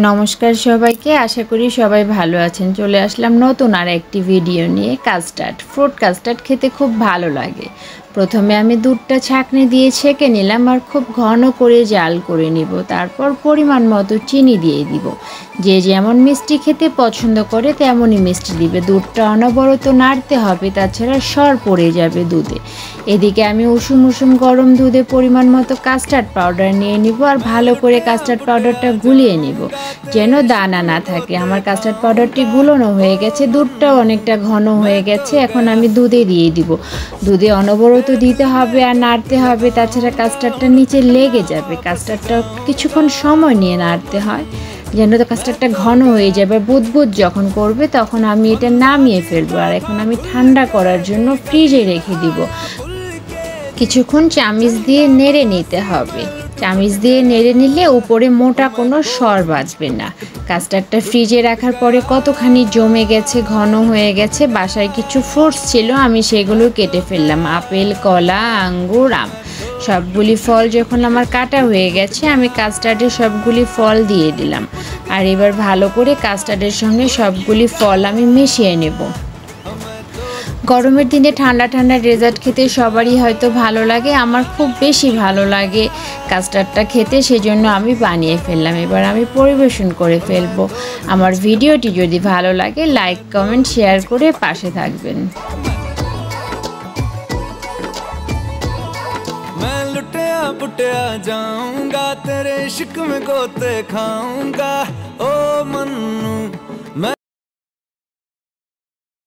নমস্কার সবাইকে, আশা করি সবাই ভালো আছেন। চলে আসলাম নতুন আর একটি ভিডিও নিয়ে। কাস্টার্ড, ফ্রুট কাস্টার্ড খেতে খুব ভালো লাগে। প্রথমে আমি দুধটা ছাঁকনি দিয়ে ছেঁকে নিলাম আর খুব ঘন করে জাল করে নিব। তারপর পরিমাণ মতো চিনি দিয়ে দিব। যে যেমন মিষ্টি খেতে পছন্দ করে তেমনই মিষ্টি দিবে। দুধটা অনবরত নাড়তে হবে, তাছাড়া সর পড়ে যাবে দুধে। এদিকে আমি উষুম উষুম গরম দুধে পরিমাণ মতো কাস্টার্ড পাউডার নিয়ে নিব আর ভালো করে কাস্টার্ড পাউডারটা গুলিয়ে নিব যেন দানা না থাকে। আমার কাস্টার্ড পাউডারটি গুলোনো হয়ে গেছে, দুধটাও অনেকটা ঘন হয়ে গেছে। এখন আমি দুধে দিয়ে দিব। দুধে অনবরত দিতে হবে আর নাড়তে হবে, তাছাড়া কাস্টার্ডটা নিচে লেগে যাবে। কাস্টার্ডটা কিছুক্ষণ সময় নিয়ে নাড়তে হয় যেন তো কাস্টার্ডটা ঘন হয়ে যাবে। বুদবুদ যখন করবে তখন আমি এটা নামিয়ে ফেলবো। আর এখন আমি ঠান্ডা করার জন্য ফ্রিজে রেখে দিব। কিছুক্ষণ চামিচ দিয়ে নেড়ে নিতে হবে। চামিচ দিয়ে নেড়ে নিলে উপরে মোটা কোনো সর বাজবে না। কাস্টার্ডটা ফ্রিজে রাখার পরে কতখানি জমে গেছে, ঘন হয়ে গেছে। বাসায় কিছু ফ্রুটস ছিল, আমি সেগুলো কেটে ফেললাম। আপেল, কলা, আঙ্গুর, আম, সবগুলি ফল যখন আমার কাটা হয়ে গেছে আমি কাস্টার্ডে সবগুলি ফল দিয়ে দিলাম। আর এবার ভালো করে কাস্টার্ডের সঙ্গে সবগুলি ফল আমি মিশিয়ে নেব। গরমের দিনে ঠান্ডা ঠান্ডা ডেজার্ট খেতে সবারই হয়তো ভালো লাগে, আমার খুব বেশি ভালো লাগে কাস্টার্ডটা খেতে, সেজন্য আমি বানিয়ে ফেললাম। এবার আমি পরিবেশন করে ফেলবো। আমার ভিডিওটি যদি ভালো লাগে লাইক কমেন্ট শেয়ার করে পাশে থাকবেন। मैं लुटिया पुटिया जाऊंगा तेरे इश्क में गोते खाऊंगा ओ मन्नू।